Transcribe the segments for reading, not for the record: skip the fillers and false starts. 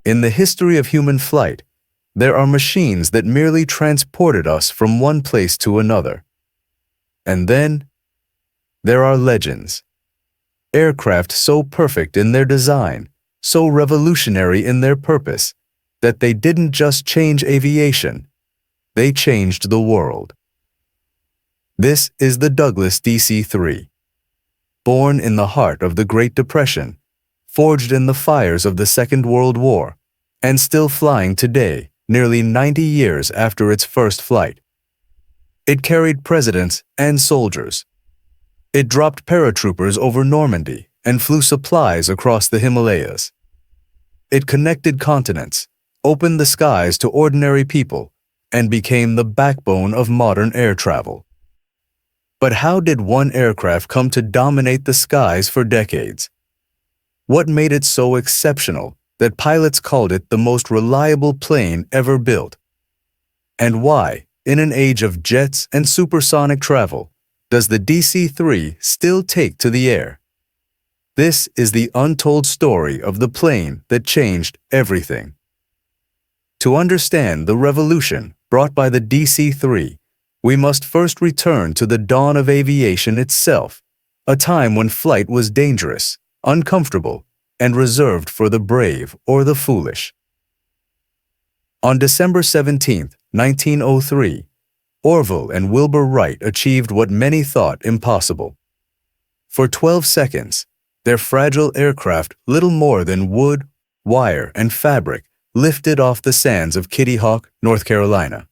In the history of human flight, there are machines that merely transported us from one place to another. And then, there are legends. Aircraft so perfect in their design, so revolutionary in their purpose, that they didn't just change aviation, they changed the world. This is the Douglas DC-3. Born in the heart of the Great Depression, forged in the fires of the Second World War, and still flying today, nearly 90 years after its first flight. It carried presidents and soldiers. It dropped paratroopers over Normandy and flew supplies across the Himalayas. It connected continents, opened the skies to ordinary people, and became the backbone of modern air travel. But how did one aircraft come to dominate the skies for decades? What made it so exceptional that pilots called it the most reliable plane ever built? And why, in an age of jets and supersonic travel, does the DC-3 still take to the air? This is the untold story of the plane that changed everything. To understand the revolution brought by the DC-3, we must first return to the dawn of aviation itself, a time when flight was dangerous, uncomfortable, and reserved for the brave or the foolish. On December 17, 1903, Orville and Wilbur Wright achieved what many thought impossible. For 12 seconds, their fragile aircraft, little more than wood, wire, and fabric, lifted off the sands of Kitty Hawk, North Carolina.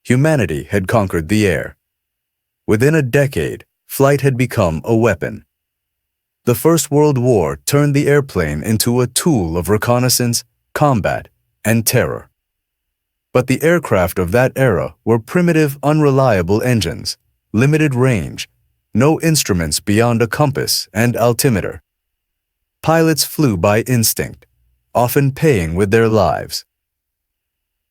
Humanity had conquered the air. Within a decade, flight had become a weapon. The First World War turned the airplane into a tool of reconnaissance, combat, and terror. But the aircraft of that era were primitive, unreliable engines, limited range, no instruments beyond a compass and altimeter. Pilots flew by instinct, often paying with their lives.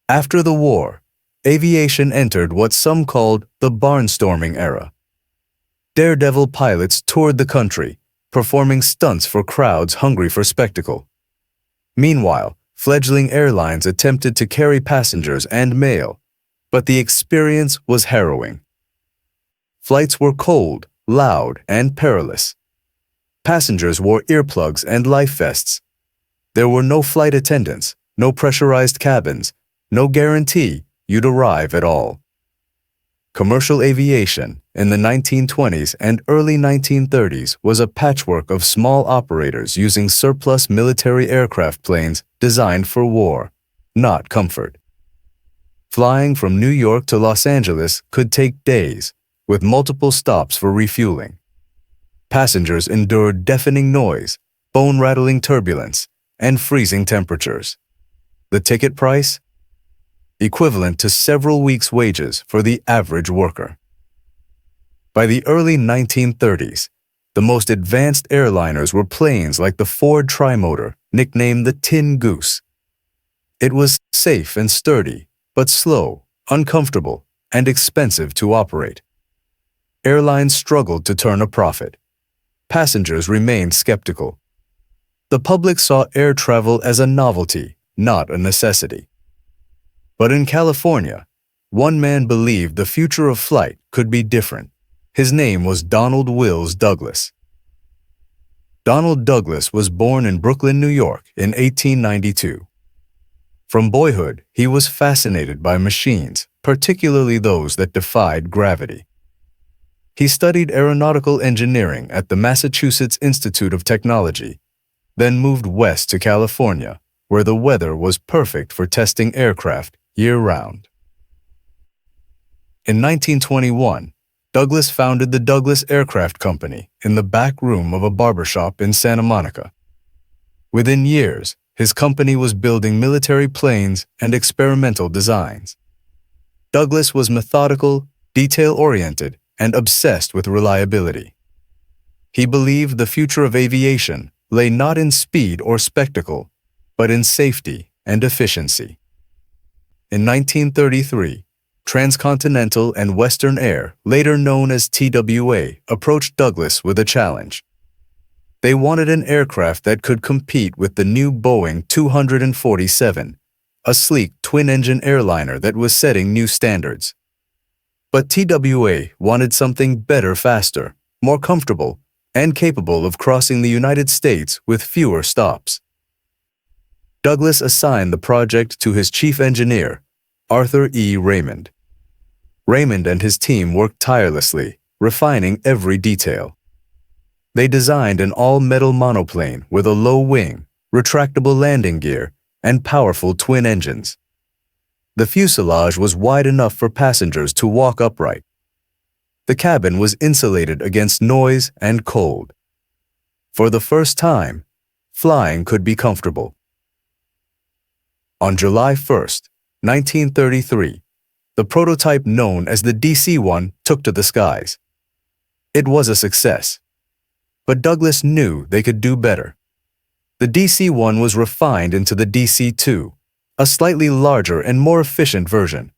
After the war, aviation entered what some called the barnstorming era. Daredevil pilots toured the country, performing stunts for crowds hungry for spectacle. Meanwhile, fledgling airlines attempted to carry passengers and mail, but the experience was harrowing. Flights were cold, loud, and perilous. Passengers wore earplugs and life vests. There were no flight attendants, no pressurized cabins, no guarantee you'd arrive at all. Commercial aviation in the 1920s and early 1930s was a patchwork of small operators using surplus military aircraft planes designed for war, not comfort. Flying from New York to Los Angeles could take days, with multiple stops for refueling. Passengers endured deafening noise, bone-rattling turbulence, and freezing temperatures. The ticket price? Equivalent to several weeks' wages for the average worker. By the early 1930s, the most advanced airliners were planes like the Ford Trimotor, nicknamed the Tin Goose. It was safe and sturdy, but slow, uncomfortable, and expensive to operate. Airlines struggled to turn a profit. Passengers remained skeptical. The public saw air travel as a novelty, not a necessity. But in California, one man believed the future of flight could be different. His name was Donald Wills Douglas. Donald Douglas was born in Brooklyn, New York in 1892. From boyhood, he was fascinated by machines, particularly those that defied gravity. He studied aeronautical engineering at the Massachusetts Institute of Technology, then moved west to California, where the weather was perfect for testing aircraft year-round. In 1921, Douglas founded the Douglas Aircraft Company in the back room of a barbershop in Santa Monica. Within years, his company was building military planes and experimental designs. Douglas was methodical, detail-oriented, and obsessed with reliability. He believed the future of aviation lay not in speed or spectacle, but in safety and efficiency. In 1933, Transcontinental and Western Air, later known as TWA, approached Douglas with a challenge. They wanted an aircraft that could compete with the new Boeing 247, a sleek twin-engine airliner that was setting new standards. But TWA wanted something better, faster, more comfortable, and capable of crossing the United States with fewer stops. Douglas assigned the project to his chief engineer, Arthur E. Raymond. Raymond and his team worked tirelessly, refining every detail. They designed an all-metal monoplane with a low wing, retractable landing gear, and powerful twin engines. The fuselage was wide enough for passengers to walk upright. The cabin was insulated against noise and cold. For the first time, flying could be comfortable. On July 1st, 1933, the prototype known as the DC-1 took to the skies. It was a success. But Douglas knew they could do better. The DC-1 was refined into the DC-2, a slightly larger and more efficient version.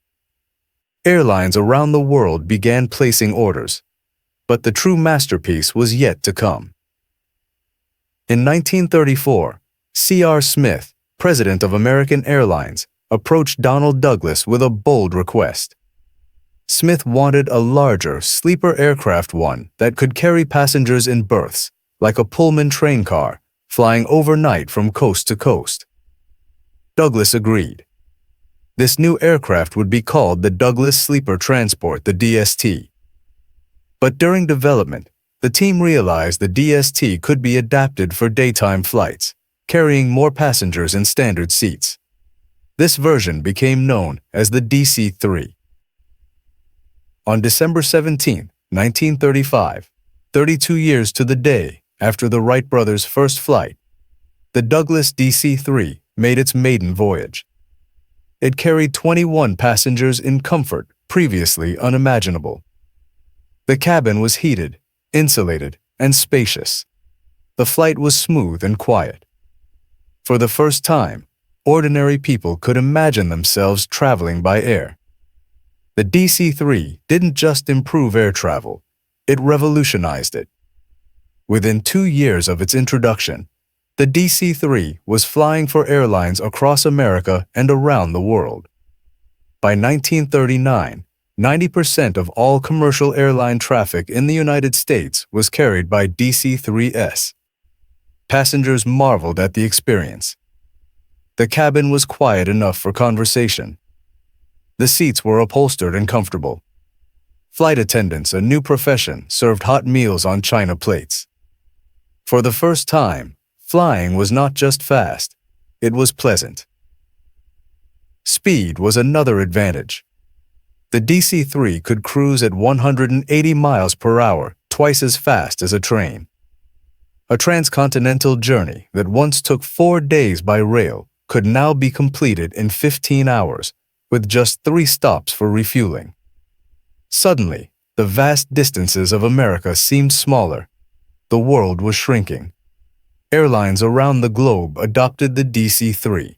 Airlines around the world began placing orders, but the true masterpiece was yet to come. In 1934, C.R. Smith, president of American Airlines, approached Donald Douglas with a bold request. Smith wanted a larger, sleeper aircraft, one that could carry passengers in berths, like a Pullman train car, flying overnight from coast to coast. Douglas agreed. This new aircraft would be called the Douglas Sleeper Transport, the DST. But during development, the team realized the DST could be adapted for daytime flights, carrying more passengers in standard seats. This version became known as the DC-3. On December 17, 1935, 32 years to the day after the Wright brothers' first flight, the Douglas DC-3 made its maiden voyage. It carried 21 passengers in comfort previously unimaginable. The cabin was heated, insulated, and spacious. The flight was smooth and quiet. For the first time, ordinary people could imagine themselves traveling by air. The DC-3 didn't just improve air travel, it revolutionized it. Within 2 years of its introduction, the DC-3 was flying for airlines across America and around the world. By 1939, 90% of all commercial airline traffic in the United States was carried by DC-3s. Passengers marveled at the experience. The cabin was quiet enough for conversation. The seats were upholstered and comfortable. Flight attendants, a new profession, served hot meals on china plates. For the first time, flying was not just fast, it was pleasant. Speed was another advantage. The DC-3 could cruise at 180 miles per hour, twice as fast as a train. A transcontinental journey that once took 4 days by rail could now be completed in 15 hours, with just 3 stops for refueling. Suddenly, the vast distances of America seemed smaller. The world was shrinking. Airlines around the globe adopted the DC-3.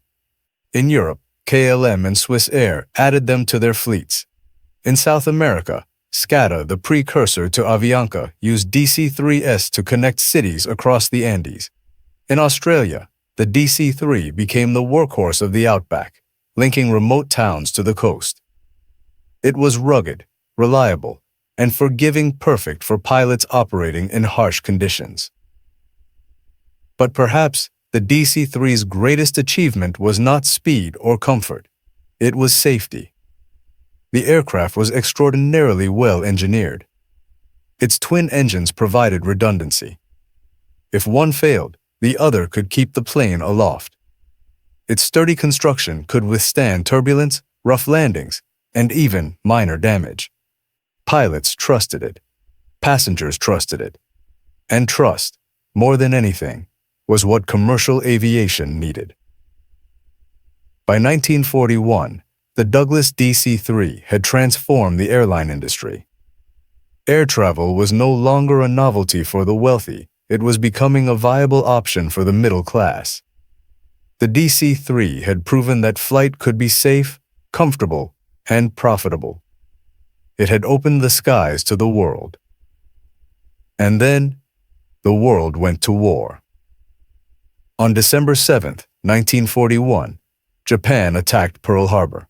In Europe, KLM and Swiss Air added them to their fleets. In South America, SCADA, the precursor to Avianca, used DC-3s to connect cities across the Andes. In Australia, the DC-3 became the workhorse of the outback, linking remote towns to the coast. It was rugged, reliable, and forgiving, perfect for pilots operating in harsh conditions. But perhaps the DC-3's greatest achievement was not speed or comfort. It was safety. The aircraft was extraordinarily well engineered. Its twin engines provided redundancy. If one failed, the other could keep the plane aloft. Its sturdy construction could withstand turbulence, rough landings, and even minor damage. Pilots trusted it. Passengers trusted it. And trust, more than anything, was what commercial aviation needed. By 1941, the Douglas DC-3 had transformed the airline industry. Air travel was no longer a novelty for the wealthy, it was becoming a viable option for the middle class. The DC-3 had proven that flight could be safe, comfortable, and profitable. It had opened the skies to the world. And then, the world went to war. On December 7, 1941, Japan attacked Pearl Harbor.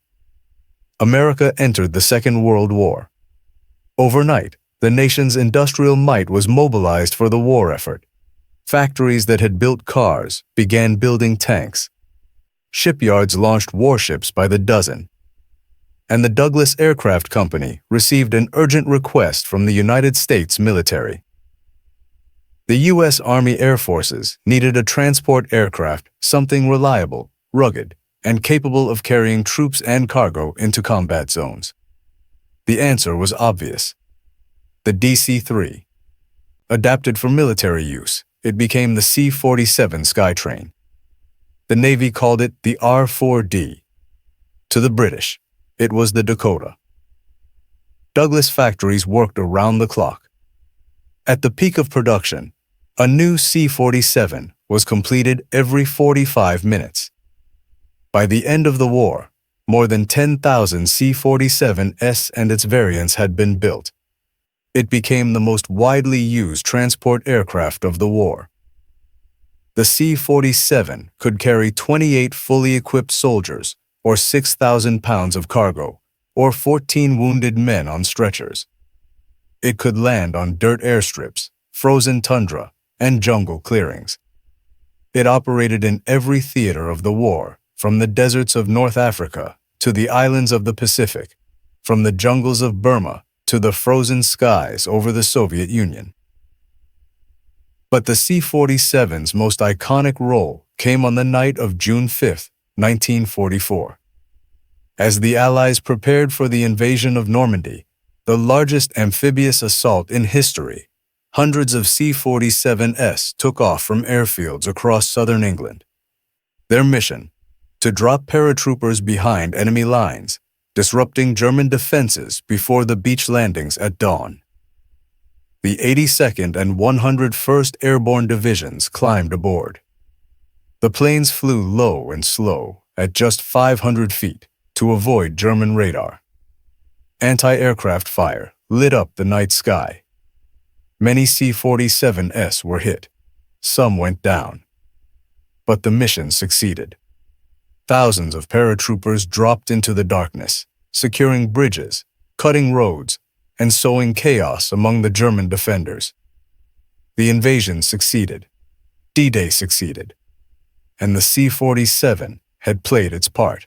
America entered the Second World War. Overnight, the nation's industrial might was mobilized for the war effort. Factories that had built cars began building tanks. Shipyards launched warships by the dozen. And the Douglas Aircraft Company received an urgent request from the United States military. The U.S. Army Air Forces needed a transport aircraft, something reliable, rugged, and capable of carrying troops and cargo into combat zones. The answer was obvious. The DC-3. Adapted for military use, it became the C-47 Skytrain. The Navy called it the R-4D. To the British, it was the Dakota. Douglas factories worked around the clock. At the peak of production, a new C-47 was completed every 45 minutes. By the end of the war, more than 10,000 C-47s and its variants had been built. It became the most widely used transport aircraft of the war. The C-47 could carry 28 fully equipped soldiers, or 6,000 pounds of cargo, or 14 wounded men on stretchers. It could land on dirt airstrips, frozen tundra, and jungle clearings. It operated in every theater of the war, from the deserts of North Africa to the islands of the Pacific, from the jungles of Burma to the frozen skies over the Soviet Union. But the C-47's most iconic role came on the night of June 5, 1944. As the Allies prepared for the invasion of Normandy, the largest amphibious assault in history, hundreds of C-47s took off from airfields across southern England. Their mission: to drop paratroopers behind enemy lines, disrupting German defenses before the beach landings at dawn. The 82nd and 101st Airborne Divisions climbed aboard. The planes flew low and slow at just 500 feet to avoid German radar. Anti-aircraft fire lit up the night sky. Many C-47s were hit. Some went down. But the mission succeeded. Thousands of paratroopers dropped into the darkness, securing bridges, cutting roads, and sowing chaos among the German defenders. The invasion succeeded. D-Day succeeded. And the C-47 had played its part.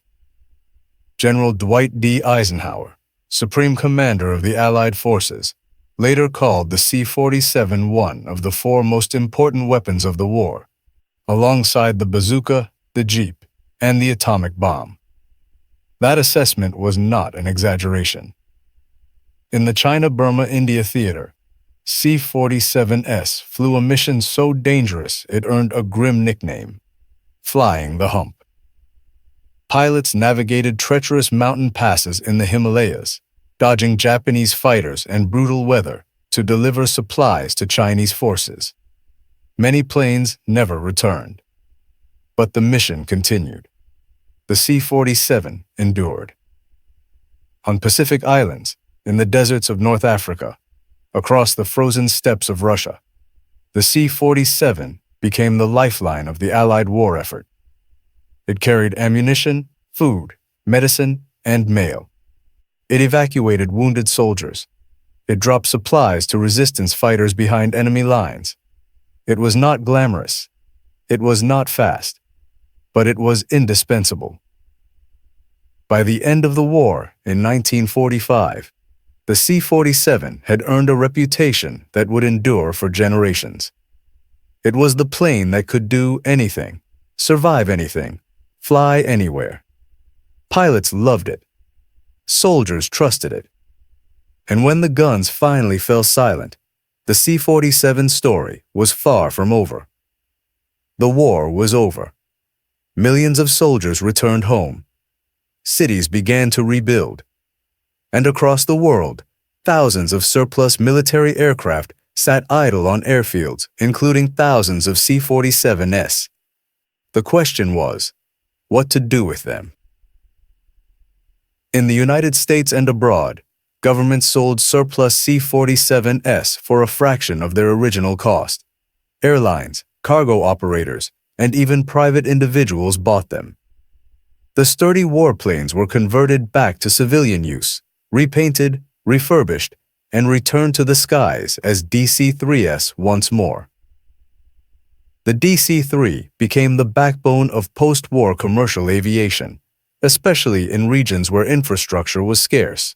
General Dwight D. Eisenhower, Supreme Commander of the Allied forces, later called the C-47 one of the four most important weapons of the war, alongside the bazooka, the jeep, and the atomic bomb. That assessment was not an exaggeration. In the China-Burma-India theater, C-47s flew a mission so dangerous it earned a grim nickname: Flying the Hump. Pilots navigated treacherous mountain passes in the Himalayas, dodging Japanese fighters and brutal weather to deliver supplies to Chinese forces. Many planes never returned. But the mission continued. The C-47 endured. On Pacific Islands, in the deserts of North Africa, across the frozen steppes of Russia, the C-47 became the lifeline of the Allied war effort. It carried ammunition, food, medicine, and mail. It evacuated wounded soldiers. It dropped supplies to resistance fighters behind enemy lines. It was not glamorous. It was not fast. But it was indispensable. By the end of the war in 1945, the C-47 had earned a reputation that would endure for generations. It was the plane that could do anything, survive anything, fly anywhere. Pilots loved it. Soldiers trusted it. And when the guns finally fell silent, the C-47 story was far from over. The war was over. Millions of soldiers returned home. Cities began to rebuild. And across the world, thousands of surplus military aircraft sat idle on airfields, including thousands of C-47s. The question was, what to do with them? In the United States and abroad, governments sold surplus C-47s for a fraction of their original cost. Airlines, cargo operators, and even private individuals bought them. The sturdy warplanes were converted back to civilian use, repainted, refurbished, and returned to the skies as DC-3s once more. The DC-3 became the backbone of post-war commercial aviation, especially in regions where infrastructure was scarce.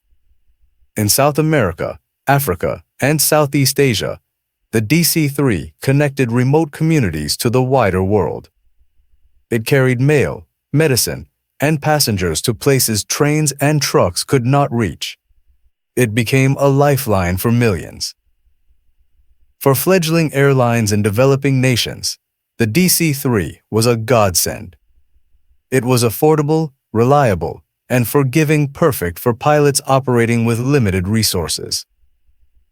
In South America, Africa, and Southeast Asia, the DC-3 connected remote communities to the wider world. It carried mail, medicine, and passengers to places trains and trucks could not reach. It became a lifeline for millions. For fledgling airlines in developing nations, the DC-3 was a godsend. It was affordable, reliable, and forgiving, perfect for pilots operating with limited resources.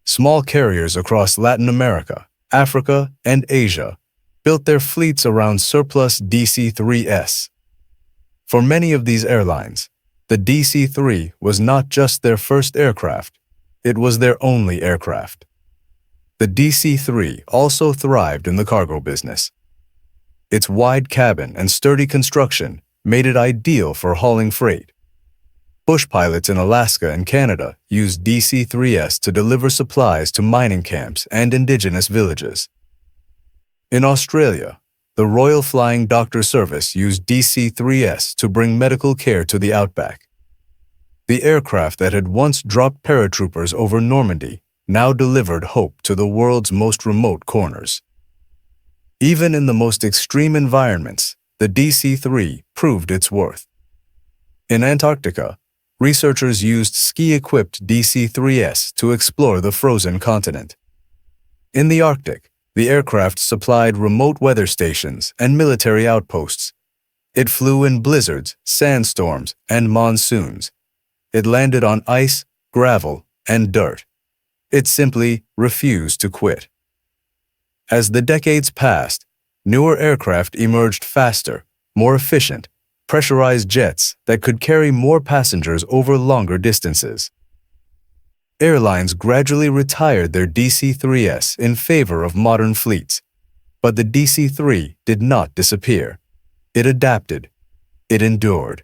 Small carriers across Latin America, Africa, and Asia built their fleets around surplus DC-3s. For many of these airlines, the DC-3 was not just their first aircraft, it was their only aircraft. The DC-3 also thrived in the cargo business. Its wide cabin and sturdy construction made it ideal for hauling freight. Bush pilots in Alaska and Canada used DC-3s to deliver supplies to mining camps and indigenous villages. In Australia, the Royal Flying Doctor Service used DC-3s to bring medical care to the outback. The aircraft that had once dropped paratroopers over Normandy now delivered hope to the world's most remote corners. Even in the most extreme environments, the DC-3 proved its worth. In Antarctica, researchers used ski-equipped DC-3s to explore the frozen continent. In the Arctic, the aircraft supplied remote weather stations and military outposts. It flew in blizzards, sandstorms, and monsoons. It landed on ice, gravel, and dirt. It simply refused to quit. As the decades passed, newer aircraft emerged faster, more efficient, pressurized jets that could carry more passengers over longer distances. Airlines gradually retired their DC-3s in favor of modern fleets, but the DC-3 did not disappear. It adapted. It endured.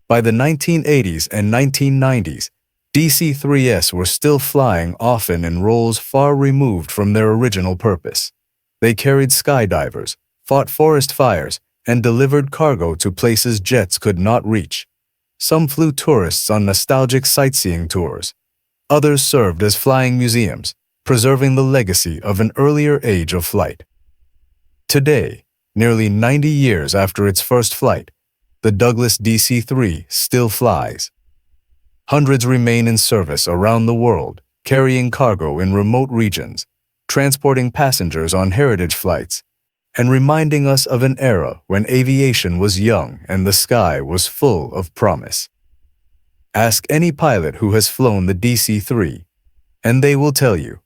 By the 1980s and 1990s, DC-3s were still flying, often in roles far removed from their original purpose. They carried skydivers, fought forest fires, and delivered cargo to places jets could not reach. Some flew tourists on nostalgic sightseeing tours. Others served as flying museums, preserving the legacy of an earlier age of flight. Today, nearly 90 years after its first flight, the Douglas DC-3 still flies. Hundreds remain in service around the world, carrying cargo in remote regions, transporting passengers on heritage flights, and reminding us of an era when aviation was young and the sky was full of promise. Ask any pilot who has flown the DC-3, and they will tell you,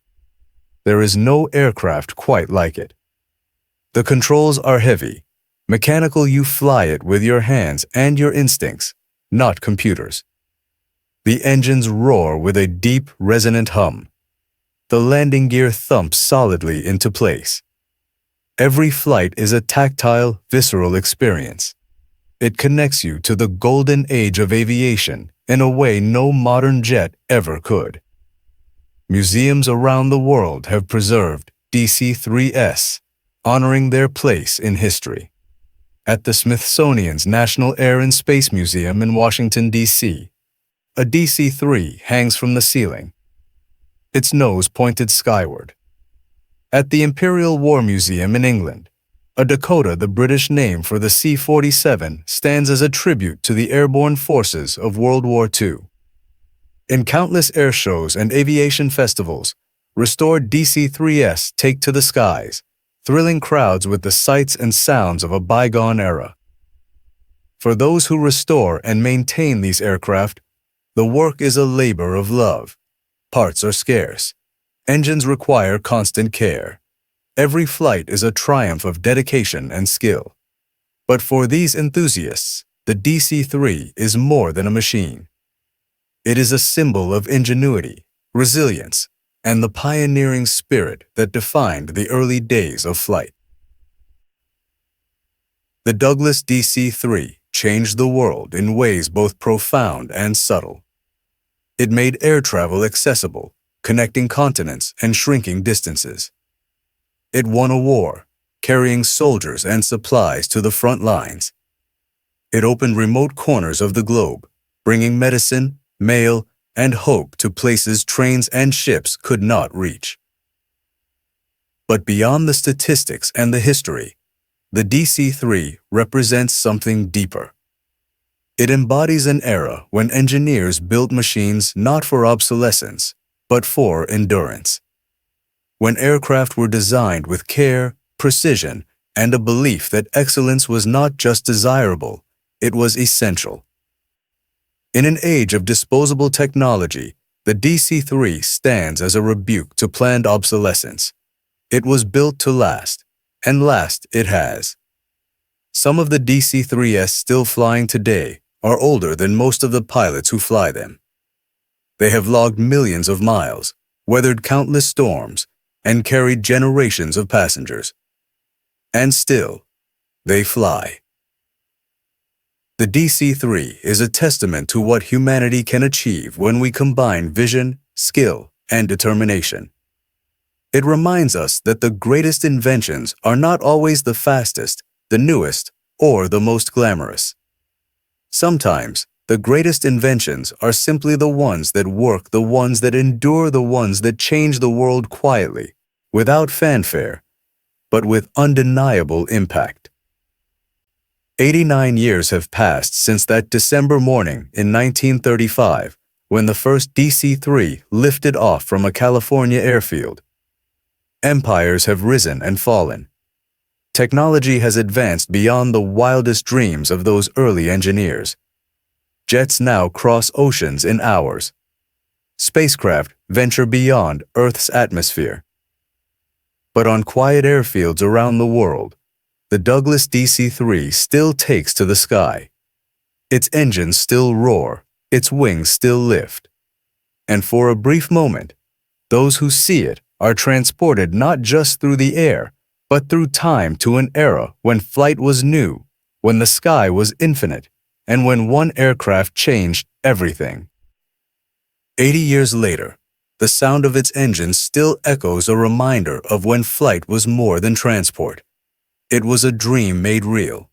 there is no aircraft quite like it. The controls are heavy, mechanical. You fly it with your hands and your instincts, not computers. The engines roar with a deep, resonant hum. The landing gear thumps solidly into place. Every flight is a tactile, visceral experience. It connects you to the golden age of aviation in a way no modern jet ever could. Museums around the world have preserved DC-3s, honoring their place in history. At the Smithsonian's National Air and Space Museum in Washington, D.C., a DC-3 hangs from the ceiling, its nose pointed skyward. At the Imperial War Museum in England, a Dakota, the British name for the C-47, stands as a tribute to the airborne forces of World War II. In countless air shows and aviation festivals, restored DC-3s take to the skies, thrilling crowds with the sights and sounds of a bygone era. For those who restore and maintain these aircraft, the work is a labor of love. Parts are scarce. Engines require constant care. Every flight is a triumph of dedication and skill. But for these enthusiasts, the DC-3 is more than a machine. It is a symbol of ingenuity, resilience, and the pioneering spirit that defined the early days of flight. The Douglas DC-3 changed the world in ways both profound and subtle. It made air travel accessible, connecting continents and shrinking distances. It won a war, carrying soldiers and supplies to the front lines. It opened remote corners of the globe, bringing medicine, mail, and hope to places trains and ships could not reach. But beyond the statistics and the history, the DC-3 represents something deeper. It embodies an era when engineers built machines not for obsolescence, but for endurance. When aircraft were designed with care, precision, and a belief that excellence was not just desirable, it was essential. In an age of disposable technology, the DC-3 stands as a rebuke to planned obsolescence. It was built to last, and last it has. Some of the DC-3s still flying today are older than most of the pilots who fly them. They have logged millions of miles, weathered countless storms, and carried generations of passengers. And still, they fly. The DC-3 is a testament to what humanity can achieve when we combine vision, skill, and determination. It reminds us that the greatest inventions are not always the fastest, the newest, or the most glamorous. Sometimes, the greatest inventions are simply the ones that work, the ones that endure, the ones that change the world quietly, without fanfare, but with undeniable impact. 89 years have passed since that December morning in 1935, when the first DC-3 lifted off from a California airfield. Empires have risen and fallen. Technology has advanced beyond the wildest dreams of those early engineers. Jets now cross oceans in hours. Spacecraft venture beyond Earth's atmosphere. But on quiet airfields around the world, the Douglas DC-3 still takes to the sky. Its engines still roar, its wings still lift. And for a brief moment, those who see it are transported not just through the air, but through time to an era when flight was new, when the sky was infinite, and when one aircraft changed everything. 80 years later, the sound of its engines still echoes a reminder of when flight was more than transport. It was a dream made real.